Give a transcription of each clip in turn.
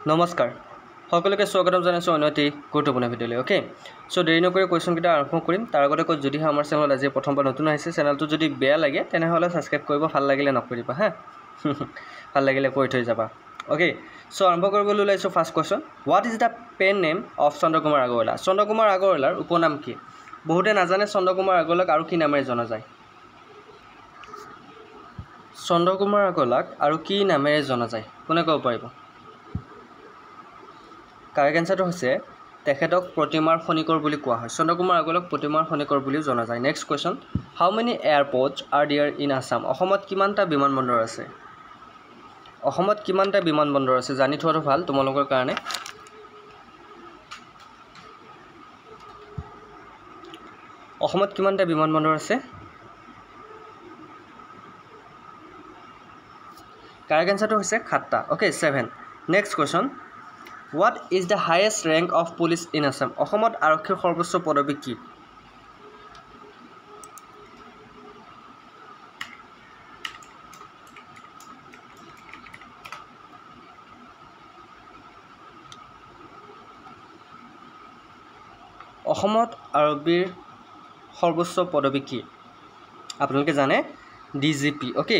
নমস্কাৰ সকলোকে স্বাগতম জনাইছো অন্যটি গুৰুত্বপূৰ্ণ ভিডিঅ'লৈ ওকে সো দেৰি নকৰি কোৱেশ্চন কিটা আৰম্ভ কৰিম তাৰ আগতে কৈ যদি আমাৰ চেনেলত আজি প্ৰথমবাৰ নতুন আহিছে চেনেলটো যদি বেয়া লাগে তেনেহলে সাবস্ক্ৰাইব কৰিব ভাল লাগিলে নকৰিবা হা ভাল লাগিলে কৈ থৈ যাবা ওকে সো আৰম্ভ কৰিবলৈ ওলাইছো first question what is the pen name of Chandrakumar Agarwala Chandrakumar আগৰৱালাৰ উপনাম কি বহুতে নাজানে চন্দ্ৰকুমাৰ আগৰৱালাক আৰু কি নামেৰে জনা যায় চন্দ্ৰকুমাৰ আগৰৱালাক আৰু কি নামেৰে জনা যায় কোনে ক'ব পাৰিব কাৰেক্ট এনসাৰটো হৈছে তেখেতক প্ৰতিমাৰ খনিকৰ বুলি কোৱা হয় চন্দ্ৰকুমাৰ আগৰৱালাক প্ৰতিমাৰ খনিকৰ বুলি জনা যায় next question how many airports are there in Assam অসমত কিমানটা বিমানবন্দৰ আছে অসমত কিমানটা বিমানবন্দৰ আছে জানি থোৱাটো ভাল তোমালোকৰ কাৰণে অসমত কিমানটা বিমানবন্দৰ আছে কাৰেক্ট এনসাৰটো হৈছে 7টা okay 7 next question What is the highest rank of police in Assam? অসমত আৰক্ষীৰ সৰ্বোচ্চ পদবী কি? অসমত আৰক্ষীৰ সৰ্বোচ্চ পদবী কি? আপোনালোকে জানে DGP okay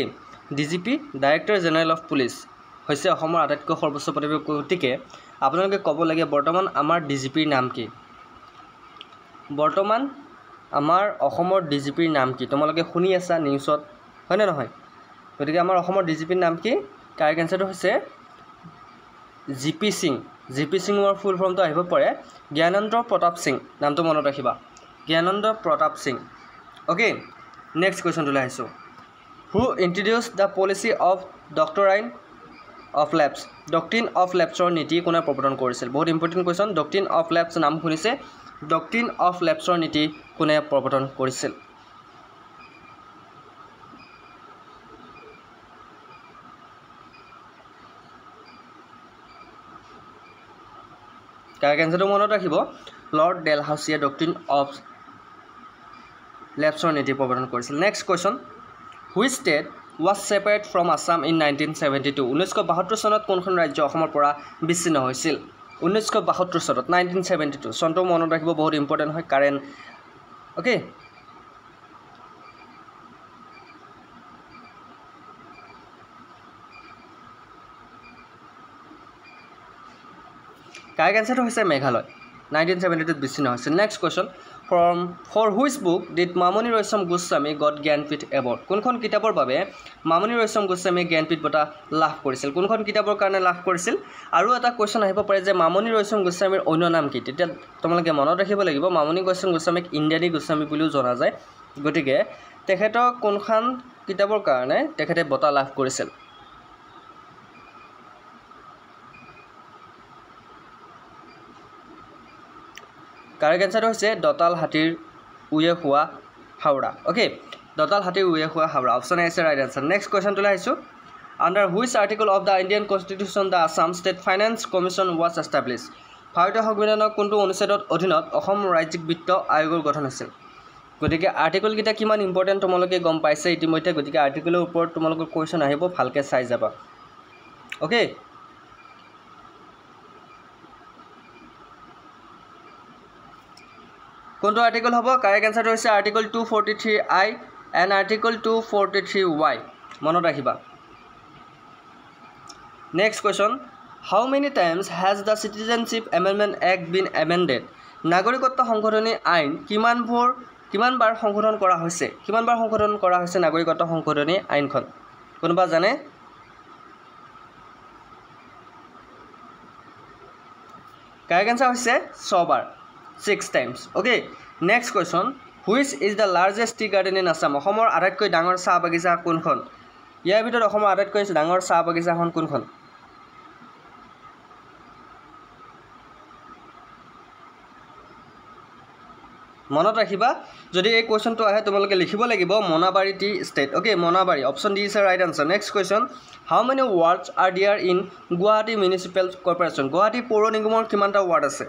DGP director general of police হৈছে অসমৰ আটাইতকৈ সৰ্বোচ্চ পদবী গতিকে আপোনালোকে ক'ব লাগে বৰ্তমান আমাৰ ডিজিপিৰ নাম কি বৰ্তমান আমাৰ অসমৰ ডিজিপিৰ নাম কি তোমালোকে শুনি আছা নিউজত হয় না নহয় গতিকে আমাৰ অসমৰ ডিজিপিৰ নাম কি কাৰেক্ট এনসাৰটো হৈছে জিপি সিংৰ ফুল ফৰ্মটো আহিব পাৰে জ্ঞানেন্দ্ৰ প্ৰতাপ সিং নামটো মনত ৰাখিবা জ্ঞানেন্দ্ৰ প্ৰতাপ সিং ওকে নেক্সট কোৱেশ্চনটো লাইছো who introduced the policy of doctrine of labs doctrine of labs নীতি কোনে প্ৰৱৰ্তন কৰিছিল বহুত important question doctrine of labs নাম শুনিছে doctrine of labs নীতি কোনে প্ৰৱৰ্তন কৰিছিল কাৰেক্ট এনসাৰটো মনত ৰাখিব লৰ্ড ডেলহাউসিয়ে doctrine of labs নীতি প্ৰৱৰ্তন কৰিছিল next question which state was separate from Assam in 1972 1972 চনত কোনখন ৰাজ্য অসমৰ পৰা বিচ্ছিন্ন হৈছিল 1972 চনত 1972 চনটো মনত ৰাখিব বহুত ইম্পৰ্টেন্ট হয় কাৰেন্ট ওকে কাৰেক্ট এনসাৰটো হৈছে মেঘালয় 1972 বিচ্ছিন্ন হৈছিল next question for which book did Mamoni Roysom Goswami got Gyanpith Award কোনখন কিতাপৰ বাবে মামনি ৰয়ছম গোস্বামী জ্ঞানপীঠ বঁটা লাভ কৰিছিল কোনখন কিতাপৰ কাৰণে লাভ কৰিছিল আৰু এটা কোৱেশ্চন আহিব পাৰে যে মামনি ৰয়ছম গোস্বামীৰ অন্য নাম কি তেতিয়া তোমালোকে মনত ৰাখিব লাগিব মামনি ৰয়ছম গোস্বামীক ইন্দিয়ানী গোস্বামী বুলিও জনা যায় গতিকে তেখেতৰ কোনখন কিতাপৰ কাৰণে তেখেতে বঁটা লাভ কৰিছিল কাৰেক্ট এনসাৰটো হৈছে দতাল হাতীৰ উয়ে হোৱা হাওৰা ওকে দতাল হাতীৰ উয়ে হোৱা হাওৰা অপচন এ আছে ৰাইট আনসাৰ নেক্সট কোৱেশ্চনটো লাইছো under which article of the Indian constitution the Assam state finance commission was establish ভাৰতীয় সংবিধানৰ কোনটো অনুচ্ছেদৰ অধীনত অসম ৰাজ্যিক বিত্ত আয়োগৰ গঠন হৈছিল গতিকে আৰ্টিকল কিটা কিমান ইম্পৰ্টেন্ট তোমালোকে গম পাইছে ইতিমধ্যে গতিকে আৰ্টিকলৰ ওপৰত তোমালোকৰ কোৱেশ্চন আহিব ভালকে চাই যাবা ওকে কোনটো আৰ্টিকল হ'ব কাৰেক্ট এনসাৰটো হৈছে article 243I and article 243Y মনত ৰাখিবা next question how many times has the citizenship amendment act been amended নাগৰিকত্ব সংশোধনী আইন কিমানবাৰ সংশোধন কৰা হৈছে নাগৰিকত্ব সংশোধনী আইনখন কোনোবা জানে কাৰেক্ট এনসাৰ হৈছে 6 বাৰ 6 times okay next question which is the largest tea garden in Assam অসমৰ আটাইতকৈ ডাঙৰ চাহ বাগিচা কোনখন ইয়াৰ ভিতৰত অসমৰ আটাইতকৈ ডাঙৰ চাহ বাগিচাখন কোনখন মনত ৰাখিবা যদি এই কোৱেশ্চনটো আহে তোমালোকে লিখিব লাগিব Monabari tea estate okay Monabari option D is right answer next question how many wards are there in Guwahati municipal corporation Guwahati পৌৰ নিগমৰ কিমানটা ৱাৰ্ড আছে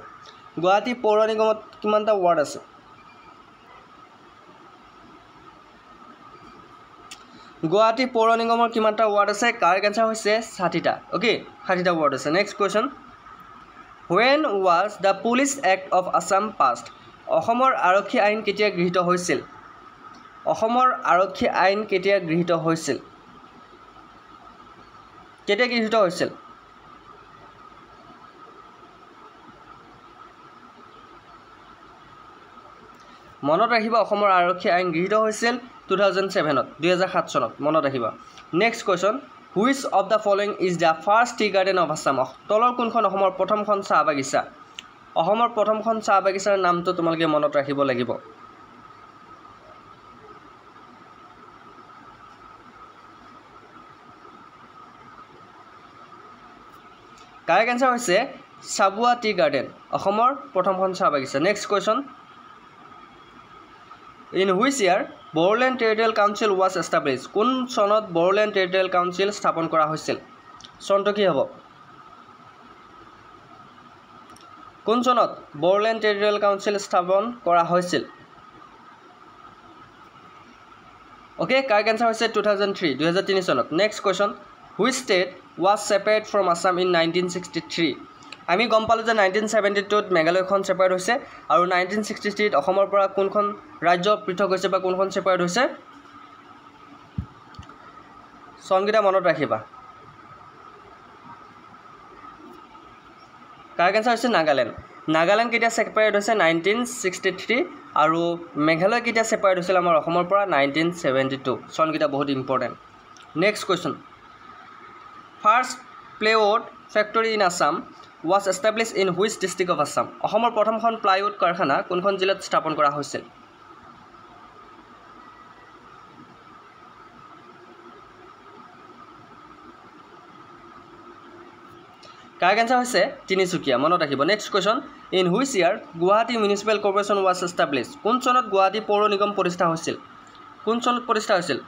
গুৱাহাটী পৌৰ নিগমত কিমানটা ৱাৰ্ড আছে গুৱাহাটী পৌৰ নিগমৰ কিমানটা ৱাৰ্ড আছে কাৰেক্ট আনসাৰ হৈছে 60টা ওকে 60টা ৱাৰ্ড আছে next question When was the Police Act of Assam passed? অসমৰ আৰক্ষী আইন কেতিয়া গৃহীত হৈছিল অসমৰ আৰক্ষী আইন কেতিয়া গৃহীত হৈছিল মনত ৰাখিবা অসমৰ আৰক্ষী আইন গৃহীত হৈছিল 2007 2007 চনত মনত ৰাখিবা next question Which of the following is the first tea garden of Assam? তলৰ কোনখন অসমৰ প্ৰথমখন চাহ বাগিচা অসমৰ প্ৰথমখন চাহ বাগিচাৰ নামটো তোমালোকে মনত ৰাখিব লাগিব কাৰেক্ট আনসাৰ হৈছে চাবুৱা টি গাৰ্ডেন অসমৰ প্ৰথমখন চাহ বাগিচা next question In which year Bodoland Territorial Council was established? কোন চনত Bodoland Territorial Council স্থাপন কৰা হৈছিল চনটো কি হ'ব কোন চনত Bodoland Territorial Council স্থাপন কৰা হৈছিল ওকে কাৰেক্ট আনসাৰ হৈছে 2003 চনত next question Which state was separate from Assam in 1963? আমি গম পালো যে 1972 ত মেঘালয়খন সেপাৰেট হৈছে আৰু 1963 ত অসমৰ পৰা কোনখন ৰাজ্য পৃথক হৈছে বা কোনখন সেপাৰেট হৈছে সনগিটা মনত ৰাখিবা কাৰেক্ট আনসাৰ হৈছে নাগালেণ্ড কেতিয়া সেপাৰেট হৈছে 1963 আৰু মেঘালয় কেতিয়া সেপাৰেট হৈছিল আমাৰ অসমৰ পৰা 1972 সনগিটা বহুত important next question First plywood factory in Assam was established in which district of Assam? অসমৰ প্ৰথমখন প্লাইউড কাৰখানা কোনখন জিলাত স্থাপন কৰা হৈছিল কাৰেক্ট আনসাৰ হৈছে তিনিচুকীয়া মনত ৰাখিব next question In which year Guwahati Municipal Corporation was established? কোন চনত গুৱাহাটী পৌৰ নিগম প্ৰতিষ্ঠা হৈছিল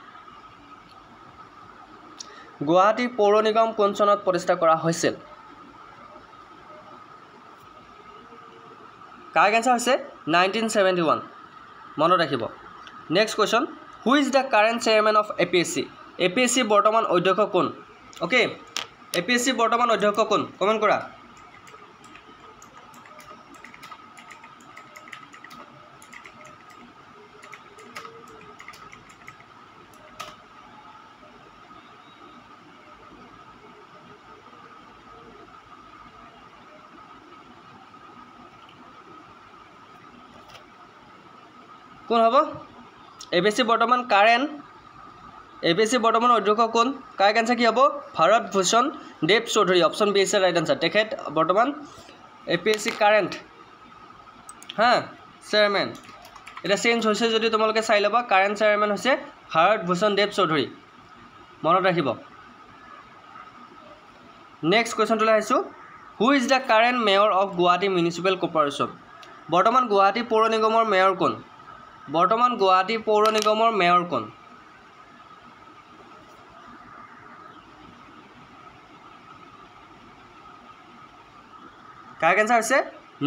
গুৱাহাটী পৌৰ নিগম কোন চনত প্ৰতিষ্ঠা কৰা হৈছিল কাৰেক্ট আনসাৰ হৈছে 1971 মনত ৰাখিব next question Who is the current chairman of APSC? APSC বৰ্তমান অধ্যক্ষ কোন ওকে APSC বৰ্তমান অধ্যক্ষ কোন কমেন্ট কৰা কোন হ'ব APSC বৰ্তমান অধ্যক্ষ কোন কাৰেক্ট আনসাৰ কি হ'ব Bharat Bhushan Dev Choudhury option B is right answer তেখেত বৰ্তমান APSC কাৰেন্ট চেয়াৰম্যান এটা চেঞ্জ হৈছে যদি তোমালোকে চাই লবা কাৰেন্ট চেয়াৰম্যান হৈছে ভাৰত ভূষণ দেৱ চৌধুৰী মনত ৰাখিব নেক্সট কোৱেশ্চনটো লাইছো Who is the current mayor of Guwahati Municipal Corporation? বৰ্তমান গুৱাহাটী পৌৰ নিগমৰ মেয়ৰ কোন কাৰেক্ট আনসাৰ হৈছে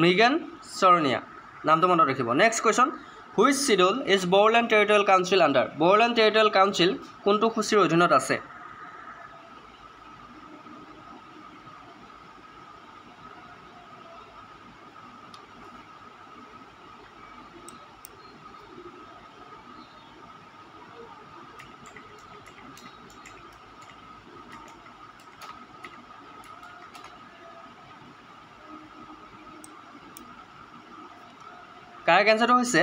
মৃগেন চৰণীয়া নামটো মনত ৰাখিব next question Which schedule is Bodoland Territorial Council under? Bodoland Territorial Council কোনটো সূচীৰ অধীনত আছে Correct answer হৈছে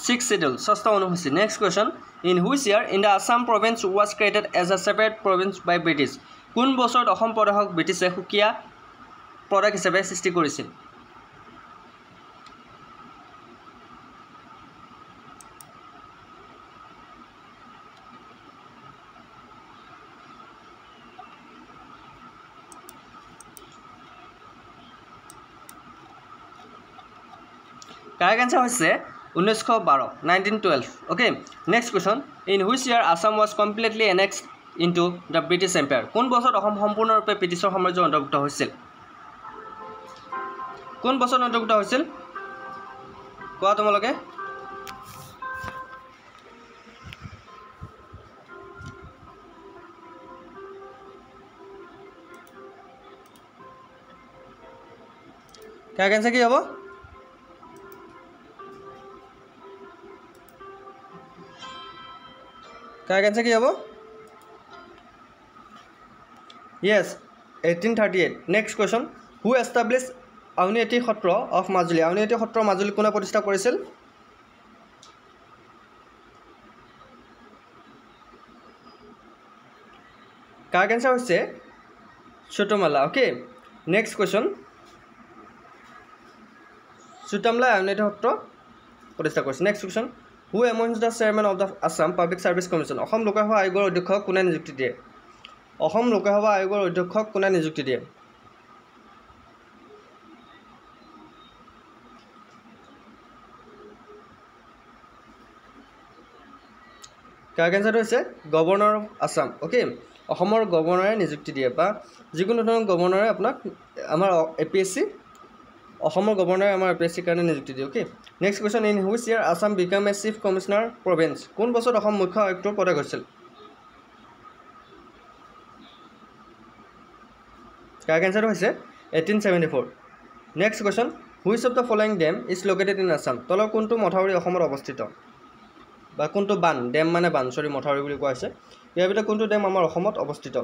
6th schedule ষষ্ঠ অনুসূচী next question in which year in the Assam province was created as a separate province by British কোন বছৰত অসম প্ৰদেশক ব্ৰিটিছে সুকীয়া প্ৰদেশ হিচাপে সৃষ্টি কৰিছিল Correct answer হৈছে 1912 okay next question in which year Assam was completely annexed into the British Empire কোন বছৰত অসম সম্পূৰ্ণৰূপে ব্ৰিটিছৰ সাম্ৰাজ্যৰ অন্তৰ্ভুক্ত হৈছিল কোন বছৰত অন্তৰ্ভুক্ত হৈছিল কোৱা তোমালোকে কাৰেক্ট এনসাৰ কি হ'ব কাৰেক্ট এনসাৰ কি হ'ব yes 1838 next question who established Auniati Satra of Majuli Auniati Satra Majuli কোনে প্ৰতিষ্ঠা কৰিছিল কাৰেক্ট এনসাৰ হৈছে Sutamla okay next question Sutamla Auniati Satra প্ৰতিষ্ঠা কৰিছিল next question who amongst the chairmen of the Assam public service commission Assam লোকসভা আয়োগৰ অধ্যক্ষক কোনে নিযুক্তি দিয়ে অসম লোকসভা আয়োগৰ অধ্যক্ষক কোনে নিযুক্তি দিয়ে কাৰেক্ট এনসাৰ হৈছে গভৰ্ণৰ অফ আসাম ওকে অসমৰ গভৰ্ণৰে নিযুক্তি দিয়ে বা যিকোনো ধৰণৰ গভৰ্ণৰে আপোনাক আমাৰ এপিএসসি অসমৰ গভৰ্ণৰে আমাৰ এপিএসসি কাৰণে নিযুক্তি দিয়ে okay next question in which year Assam become a chief commissioner province কোন বছৰত অসম মুখ্য আয়ুক্তৰ পদে গৈছিল কাৰেক্ট এনসাৰ হৈছে 1874 next question which of the following dam is located in Assam তলৰ কোনটো মথাউৰি অসমৰ অৱস্থিত বা কোনটো বান ডেম মানে বান সৰি মথাউৰি বুলি কোৱা হৈছে ইয়াৰ ভিতৰত কোনটো ডেম আমাৰ অসমত অৱস্থিত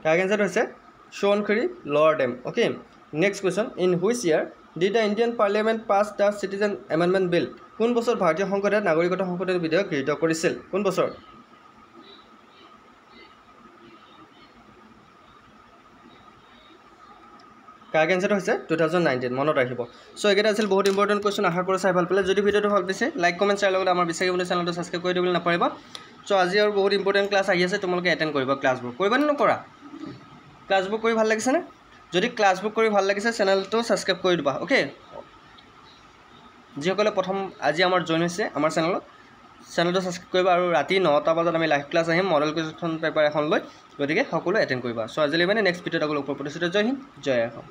কাৰেক্ট এনসাৰ হৈছে Subansiri lower dam okay next question in which year did the Indian parliament pass the citizen amendment bill কোন বছৰ ভাৰতীয় সংসদে নাগৰিকত্ব সংশোধনী বিধেয়ক গৃহীত কৰিছিল কোন বছৰ কাৰেক্ট এনসাৰ হৈছে 2019 মনত ৰাখিব সো একেটা আছিল বহুত ইম্পৰ্টেন্ট কোৱেশ্চন আশা কৰোঁ চাই ভাল পালে যদি ভিডিওটো ভাল পাইছে লাইক কমেন্ট শ্বেয়াৰ লগত আমাৰ বিচাৰি বন্ধু চেনেলটো সাবস্ক্ৰাইব কৰি দিবলৈ নাপাহৰিব সো আজি আৰু বহুত ইম্পৰ্টেন্ট ক্লাছ আহি আছে তোমালোকে এটেন্ড কৰিবা ক্লাছবোৰ কৰিবা নে নকৰা ক্লাছবোৰ কৰি ভাল লাগিছে নে যদি ক্লাছবোৰ কৰি ভাল লাগিছে চেনেলটো সাবস্ক্ৰাইব কৰি দিবা ওকে যিসকলে প্ৰথম আজি আমাৰ জয়েন হৈছে আমাৰ চেনেলটো সাবস্ক্ৰাইব কৰিবা আৰু ৰাতি 9টা বজাত আমি লাইভ ক্লাছ আহিম মডেল কুৱেশ্চন পেপাৰ এখন লৈ গতিকে সকলো এটেন্ড কৰিবা সো আজিলৈ মানে নেক্সট ভিডিঅ'ত আকৌ লগ পাম জয় হিন্দ জয় অসম